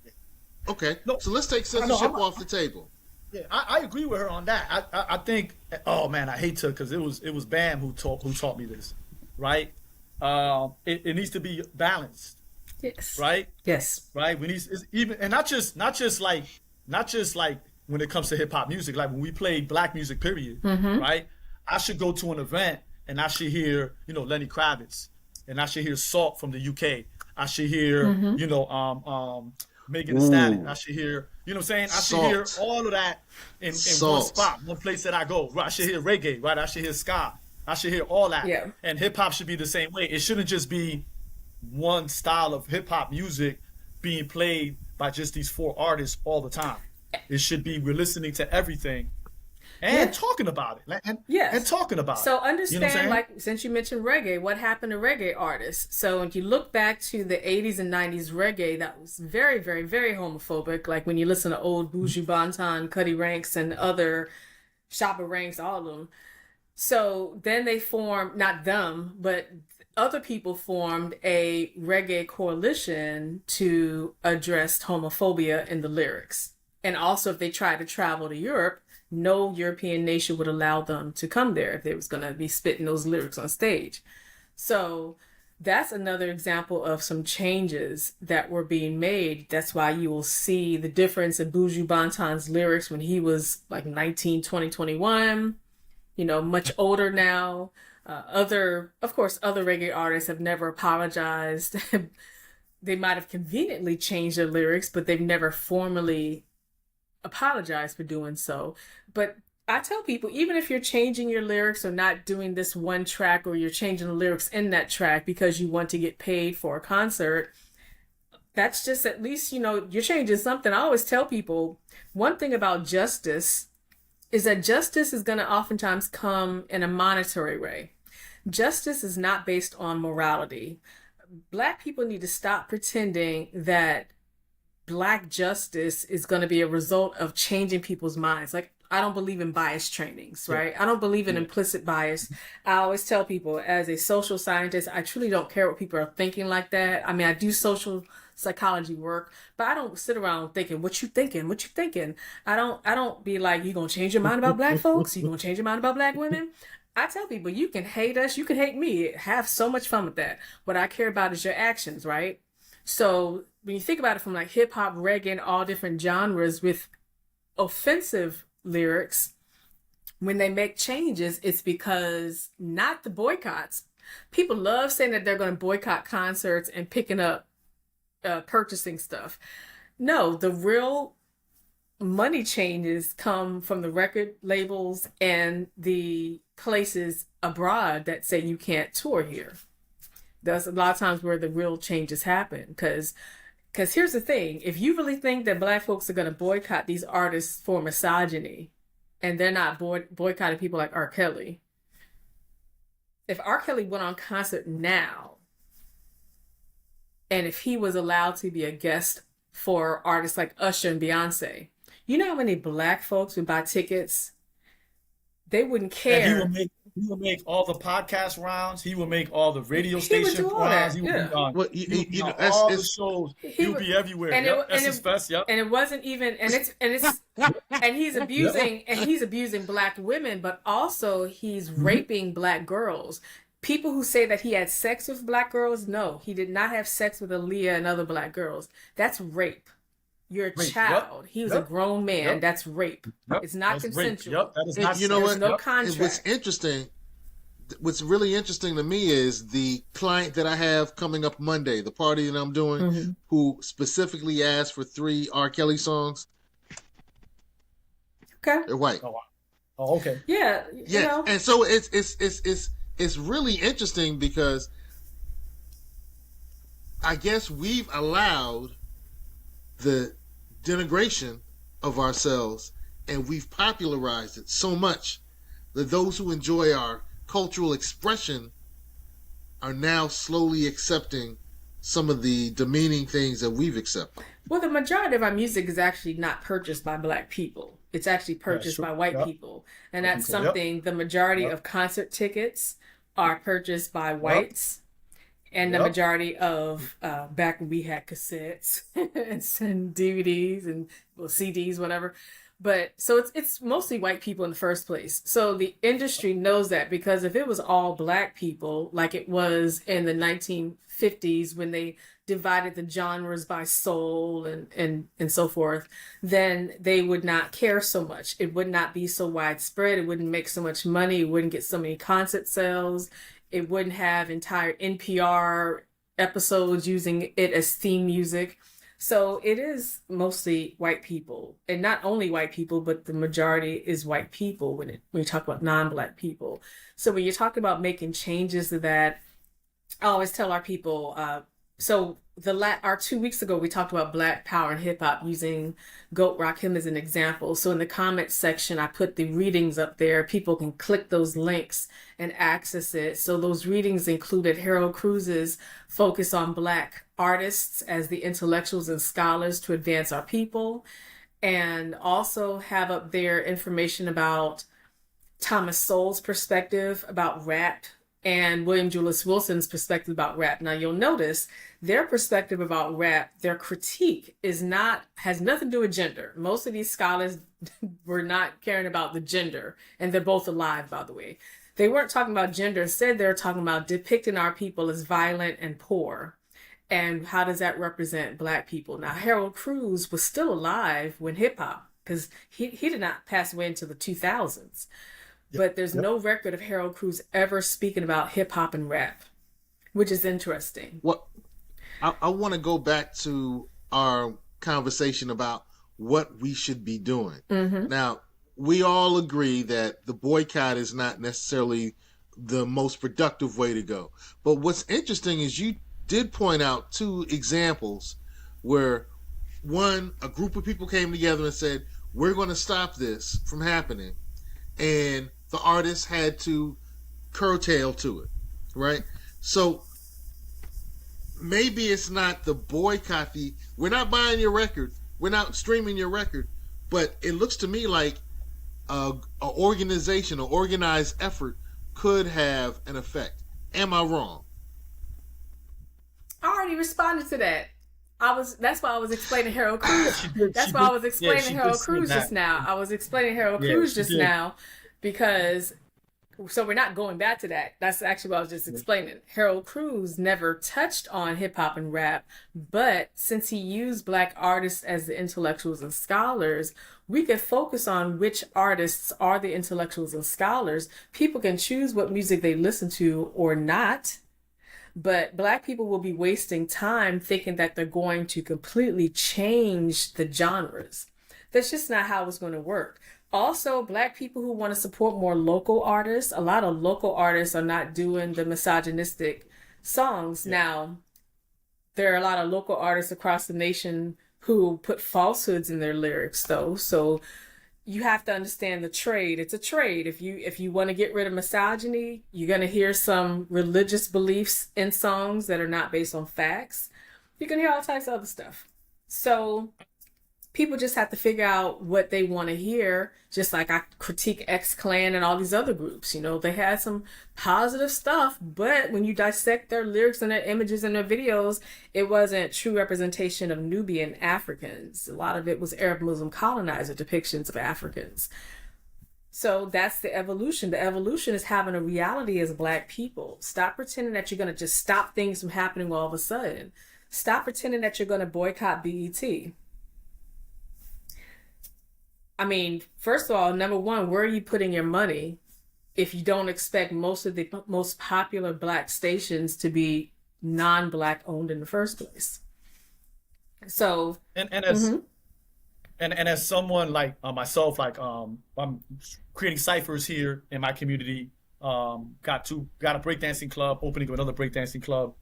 okay. No, so let's take censorship off the table. Yeah, I agree with her on that. I think, oh man, I hate to, because it was Bam who taught me this, right? It needs to be balanced. Yes. Right? Yes. Right? We need even, and not just like when it comes to hip hop music, like when we play black music, period, right? I should go to an event and I should hear, Lenny Kravitz, and I should hear Salt from the UK. I should hear, Megan Thee Stallion. I should hear, what I'm saying? I should hear all of that in one spot, one place that I go. Right? I should hear reggae, right? I should hear ska. I should hear all that. Yeah. And hip hop should be the same way. It shouldn't just be one style of hip hop music being played by just these four artists all the time. It should be, we're listening to everything. And talking about it. And talking about it. So understand, like, since you mentioned reggae, what happened to reggae artists? So when you look back to the 80s and 90s reggae, that was very, very, very homophobic. Like when you listen to old Buju Banton, Cuddy Ranks, and other Shabba Ranks, all of them. So then they formed, not them, but other people formed a reggae coalition to address homophobia in the lyrics. And also if they tried to travel to Europe, no European nation would allow them to come there if they was going to be spitting those lyrics on stage. So that's another example of some changes that were being made. That's why you will see the difference in Buju Banton's lyrics when he was like 19, 20, 21, much older now. Other reggae artists have never apologized. They might have conveniently changed their lyrics, but they've never formally apologize for doing so. But I tell people, even if you're changing your lyrics or not doing this one track, or you're changing the lyrics in that track because you want to get paid for a concert, that's just, at least, you're changing something. I always tell people, one thing about justice is that justice is going to oftentimes come in a monetary way. Justice is not based on morality. Black people need to stop pretending that Black justice is going to be a result of changing people's minds. Like, I don't believe in bias trainings, right? I don't believe in implicit bias. I always tell people, as a social scientist, I truly don't care what people are thinking like that. I mean, I do social psychology work, but I don't sit around thinking, what you thinking? What you thinking? I don't be like, you gonna change your mind about black folks? You gonna change your mind about black women? I tell people, you can hate us, you can hate me. Have so much fun with that. What I care about is your actions, right? So when you think about it from like hip hop, reggae, and all different genres with offensive lyrics, when they make changes, it's because not the boycotts. People love saying that they're going to boycott concerts and picking up, purchasing stuff. No, the real money changes come from the record labels and the places abroad that say you can't tour here. That's a lot of times where the real changes happen. Because here's the thing. If you really think that black folks are going to boycott these artists for misogyny, and they're not boycotting people like R. Kelly. If R. Kelly went on concert now, and if he was allowed to be a guest for artists like Usher and Beyonce, you know how many black folks would buy tickets? They wouldn't care. And he will make all the podcast rounds. He will make all the radio He would station do all rounds. that, He will yeah. be on, Well, he will be on that's- all the it's- shows. He He'll would- be everywhere. and Yep. it- That's and his it- best. Yep. And it wasn't even, and he's abusing black women, but also he's raping black girls. People who say that he had sex with black girls, no, he did not have sex with Aaliyah and other black girls. That's rape. You're a Rape, child. yep, He was yep, a grown man. yep. That's rape. Yep. It's not That's rape. consensual. Yep. That is And not. you know There's what? no And contract. what's interesting, what's really interesting to me is the client that I have coming up Monday, the party that I'm doing, who specifically asked for 3 R. Kelly songs. Okay. They're white. Oh, wow. Oh, okay. Yeah. Yeah, You know, and so it's really interesting because I guess we've allowed the denigration of ourselves, and we've popularized it so much that those who enjoy our cultural expression are now slowly accepting some of the demeaning things that we've accepted. well, the majority of our music is actually not purchased by black people. It's actually purchased true. by white Yep. people. And that's Yep. something, the majority Yep. of concert tickets are purchased by whites. And the Yep. majority of, back when we had cassettes and DVDs and CDs, whatever. But so it's mostly white people in the first place. So the industry knows that, because if it was all black people, like it was in the 1950s when they divided the genres by soul and so forth, then they would not care so much. It would not be so widespread. It wouldn't make so much money. It wouldn't get so many concert sales. It wouldn't have entire NPR episodes using it as theme music. So it is mostly white people, and not only white people, but the majority is white people when you talk about non-black people. So when you're talking about making changes to that, I always tell our people, so our 2 weeks ago, we talked about Black power and hip hop using Goat Rakim as an example. So in the comments section, I put the readings up there. People can click those links and access it. So those readings included Harold Cruz's focus on Black artists as the intellectuals and scholars to advance our people, and also have up there information about Thomas Sowell's perspective about rap and William Julius Wilson's perspective about rap. Now you'll notice their perspective about rap, their critique has nothing to do with gender. Most of these scholars were not caring about the gender, and they're both alive, by the way. They weren't talking about gender. Instead, they were talking about depicting our people as violent and poor. And how does that represent Black people? Now, Harold Cruz was still alive when hip hop, because he did not pass away until the 2000s. But there's no record of Harold Cruz ever speaking about hip hop and rap, which is interesting. Well, I want to go back to our conversation about what we should be doing. Now, we all agree that the boycott is not necessarily the most productive way to go. But what's interesting is you did point out 2 examples where, one, a group of people came together and said, we're going to stop this from happening. And the artist had to curtail to it, right? So maybe it's not the boycott, we're not buying your record, we're not streaming your record, but it looks to me like a organization, an organized effort could have an effect. Am I wrong? I already responded to that. That's why I was explaining Harold Cruz. She did. That's She why I did. was Yeah, explaining she did Harold say Cruz just that. now. I was explaining Harold Yeah, Cruz she just did. now because so we're not going back to that. That's actually what I was just explaining. Harold Cruz never touched on hip hop and rap, but since he used black artists as the intellectuals and scholars, we could focus on which artists are the intellectuals and scholars. People can choose what music they listen to or not, but black people will be wasting time thinking that they're going to completely change the genres. That's just not how it's going to work. Also, black people who want to support more local artists, a lot of local artists are not doing the misogynistic songs. Yeah. Now, there are a lot of local artists across the nation who put falsehoods in their lyrics, though. So you have to understand the trade. It's a trade. If you want to get rid of misogyny, you're going to hear some religious beliefs in songs that are not based on facts. You can hear all types of other stuff. So people just have to figure out what they want to hear, just like I critique X-Clan and all these other groups. You know, they had some positive stuff, but when you dissect their lyrics and their images and their videos, it wasn't true representation of Nubian Africans. A lot of it was Arab Muslim colonizer depictions of Africans. So that's the evolution. The evolution is having a reality as black people. Stop pretending that you're going to just stop things from happening all of a sudden. Stop pretending that you're going to boycott BET. I mean, first of all, number one, where are you putting your money if you don't expect most of the most popular black stations to be non-black owned in the first place? So, And as and as someone like myself, like I'm creating ciphers here in my community. Got a breakdancing club, opening another breakdancing club,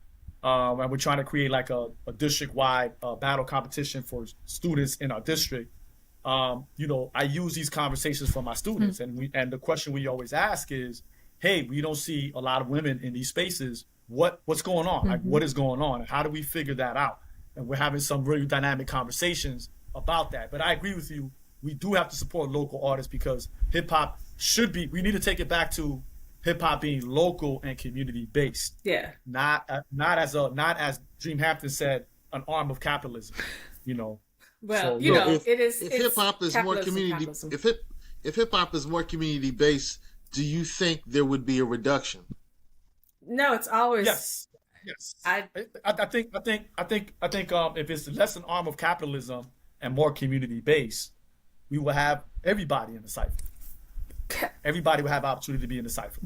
and we're trying to create like a district-wide battle competition for students in our district. You know, I use these conversations for my students, and the question we always ask is, hey, we don't see a lot of women in these spaces. What's going on? Like, what is going on? And how do we figure that out? And we're having some really dynamic conversations about that. But I agree with you. We do have to support local artists because hip hop we need to take it back to hip hop being local and community based. yeah. Not as Dream Hampton said, an arm of capitalism, you know. Well, So, you know, if, it is. if it's hip hop is more capitalism, community, capitalism. if hip hop is more community based, do you think there would be a reduction? No, it's always. Yes. I I think if it's less an arm of capitalism and more community based, we will have everybody in the cipher. Everybody will have opportunity to be in the cipher.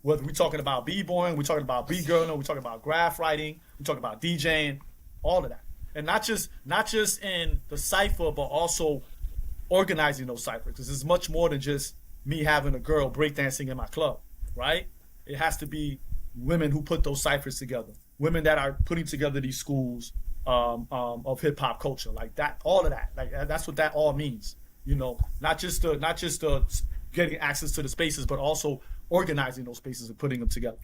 Whether we're talking about b-boying, we're talking about b-girling, we're talking about graph writing, we're talking about DJing, all of that. And not just in the cipher, but also organizing those ciphers. Because it's much more than just me having a girl breakdancing in my club, right? It has to be women who put those ciphers together, women that are putting together these schools of hip hop culture, like that, all of that. Like that's what that all means, you know. Not just getting access to the spaces, but also organizing those spaces and putting them together.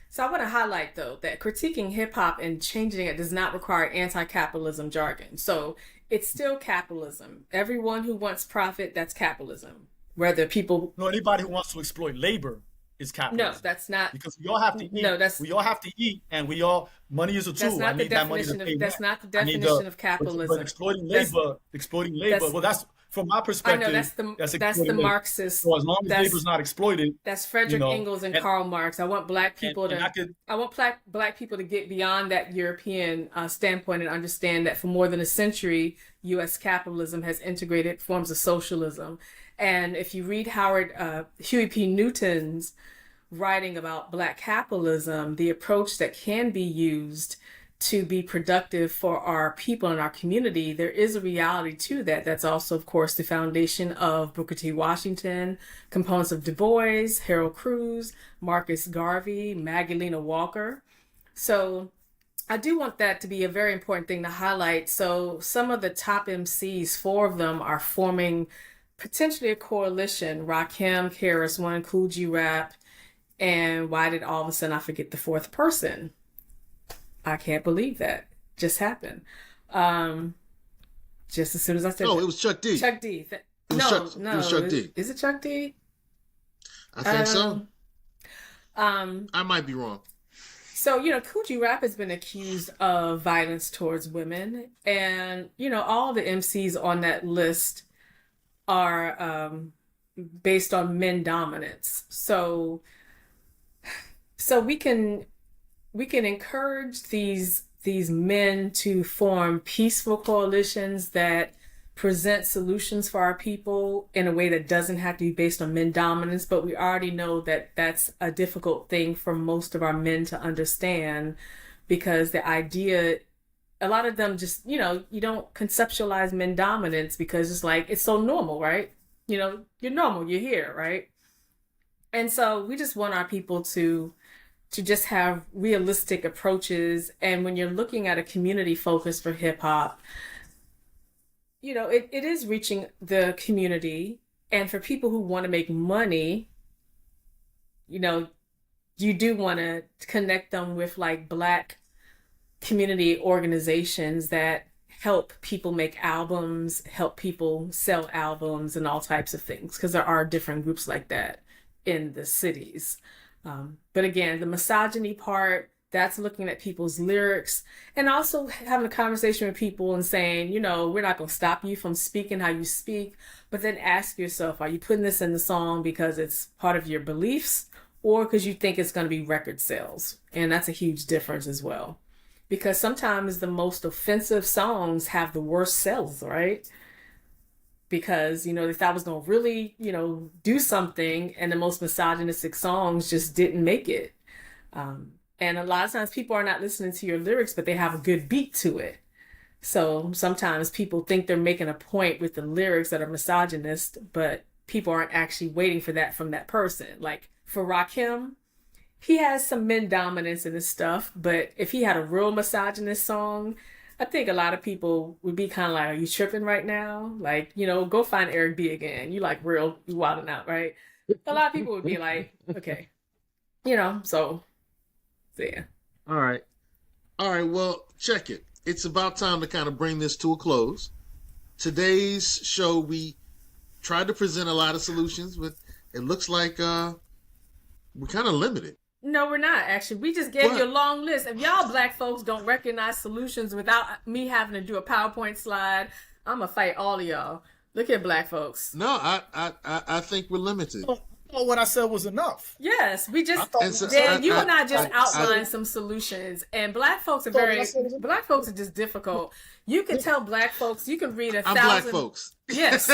So I want to highlight, though, that critiquing hip hop and changing it does not require anti-capitalism jargon. So it's still capitalism. Everyone who wants profit, that's capitalism. Whether people... No, anybody who wants to exploit labor is capitalism. No, that's not... Because we all have to eat. No, that's... We all have to eat, and money is a tool. That's not the definition of... That's not the definition of capitalism. But exploiting labor, well, that's... From my perspective, I know that's the Marxist. So as long as labor's not exploited, that's Frederick Engels and Karl Marx. I want black people I want black people to get beyond that European standpoint and understand that for more than a century, U.S. capitalism has integrated forms of socialism. And if you read Huey P. Newton's writing about black capitalism, the approach that can be used to be productive for our people and our community, there is a reality to that. That's also, of course, the foundation of Booker T. Washington, components of Du Bois, Harold Cruz, Marcus Garvey, Magdalena Walker. So I do want that to be a very important thing to highlight. So some of the top MCs, 4 of them are forming potentially a coalition. Rakim, KRS-One, Cool G Rap, and why did all of a sudden I forget the 4th person? I can't believe that just happened. Just as soon as I said, it was Chuck D. Chuck D. It was Chuck D. Is it Chuck D? I think so. I might be wrong. So, Coogee Rap has been accused of violence towards women. And, all the MCs on that list are based on men dominance. So we can encourage these men to form peaceful coalitions that present solutions for our people in a way that doesn't have to be based on men dominance, but we already know that that's a difficult thing for most of our men to understand, because the idea, a lot of them just, you don't conceptualize men dominance because it's like, it's so normal, right? You're normal, you're here, right? And so we just want our people to just have realistic approaches. And when you're looking at a community focus for hip hop, it is reaching the community. And for people who want to make money, you do want to connect them with like Black community organizations that help people make albums, help people sell albums and all types of things, because there are different groups like that in the cities. But again, the misogyny part, that's looking at people's lyrics and also having a conversation with people and saying, we're not going to stop you from speaking how you speak, but then ask yourself, are you putting this in the song because it's part of your beliefs or because you think it's going to be record sales? And that's a huge difference as well, because sometimes the most offensive songs have the worst sales, right? Because, they thought was going to really, do something, and the most misogynistic songs just didn't make it. And a lot of times people are not listening to your lyrics, but they have a good beat to it. So sometimes people think they're making a point with the lyrics that are misogynist, but people aren't actually waiting for that from that person. Like for Rakim, he has some men dominance in his stuff, but if he had a real misogynist song, I think a lot of people would be kind of like, are you tripping right now? Like, go find Eric B again. You like real, you wilding out, right? A lot of people would be like, okay, so yeah. All right. Well, check it. It's about time to kind of bring this to a close. Today's show, we tried to present a lot of solutions, but it looks like we're kind of limited. No, we're not, actually. We just gave you a long list. If y'all Black folks don't recognize solutions without me having to do a PowerPoint slide, I'm going to fight all of y'all. Look at Black folks. No, I think we're limited. What I said was enough. Yes, we just, Dan, you and I just outlined some solutions. And Black folks are Black folks are just difficult. You can tell Black folks, you can read 1,000. I'm Black folks. Yes.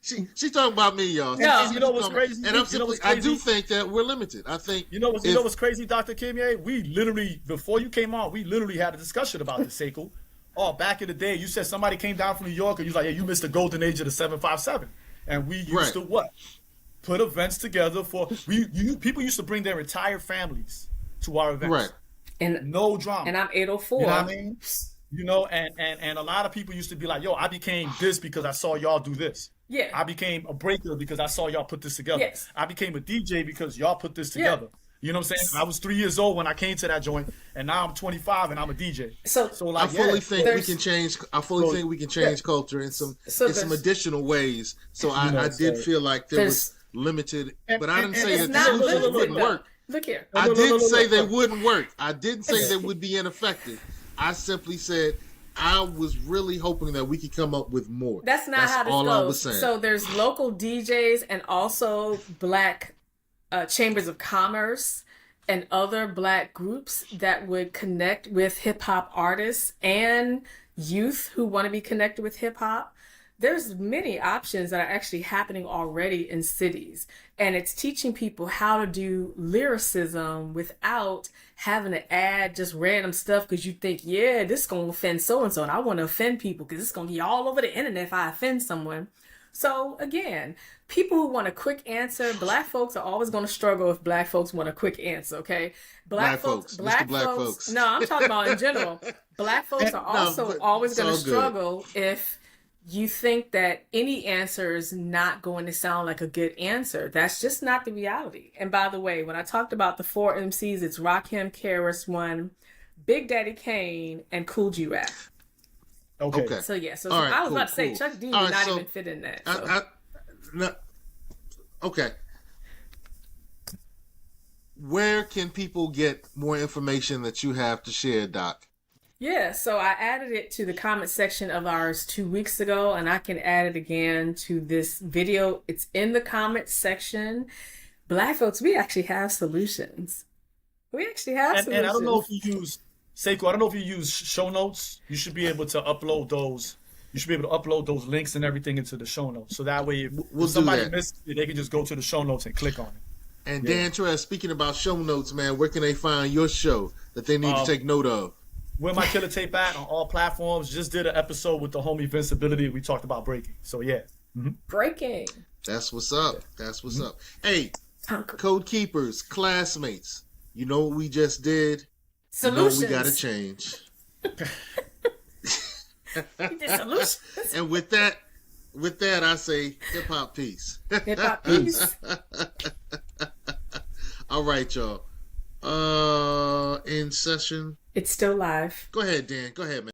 she talking about me, y'all. No. You know what's crazy? And I do think that we're limited. I think. You know what's crazy, Dr. Kimya? We literally, before you came on, we literally had a discussion about this, Sekou. Oh, back in the day, you said somebody came down from New York and you was like, yeah, you missed the golden age of the 757. And we used to what? Put events together for people used to bring their entire families to our events. Right. And no drama. And I'm 804. You know what I mean? And a lot of people used to be like, yo, I became this because I saw y'all do this. Yeah. I became a breaker because I saw y'all put this together. Yes. I became a DJ because y'all put this together. Yeah. You know what I'm saying? I was 3 years old when I came to that joint, and now I'm 25 and I'm a DJ. So I like, fully think we can change. I fully think we can change culture in some additional ways. So I did feel like there was limited, but I didn't say that the solutions wouldn't work. Look here. I didn't say they wouldn't work. I didn't say they would be ineffective. I simply said I was really hoping that we could come up with more. That's not how this all goes. I was saying. So there's local DJs and also Black chambers of commerce and other Black groups that would connect with hip hop artists and youth who want to be connected with hip hop. There's many options that are actually happening already in cities, and it's teaching people how to do lyricism without having to add just random stuff because you think, yeah, this is going to offend so-and-so, and I want to offend people because it's going to be all over the internet if I offend someone. So again, people who want a quick answer, Black folks are always going to struggle if Black folks want a quick answer, okay? Black folks. No, I'm talking about in general. Black folks are also always going to struggle if you think that any answer is not going to sound like a good answer. That's just not the reality. And by the way, when I talked about the 4 MCs, it's Rakim, KRS-One, Big Daddy Kane, and Kool G Rap. Okay. So yeah, so right, I was cool, about to say cool. Chuck D would right, not even fit in that. So. Okay. where can people get more information that you have to share, Doc? Yeah, so I added it to the comment section of ours 2 weeks ago, and I can add it again to this video. It's in the comment section. Black folks, we actually have solutions. We actually have solutions. And I don't know if you use Seiko. I don't know if you use show notes. You should be able to upload those. You should be able to upload those links and everything into the show notes. So that way, if somebody missed it, they can just go to the show notes and click on it. And Dan Trez, speaking about show notes, man, where can they find your show that they need to take note of? Where My Killer Tape at on all platforms. Just did an episode with the homie Vincibility. We talked about breaking. So yeah. Breaking. That's what's up. That's what's up. Hey, Code Keepers, classmates, you know what we just did? Solutions. You know we gotta change. We did solutions. And with that, I say hip hop peace. Hip hop peace. All right, y'all. In session. It's still live. Go ahead, Dan. Go ahead, man.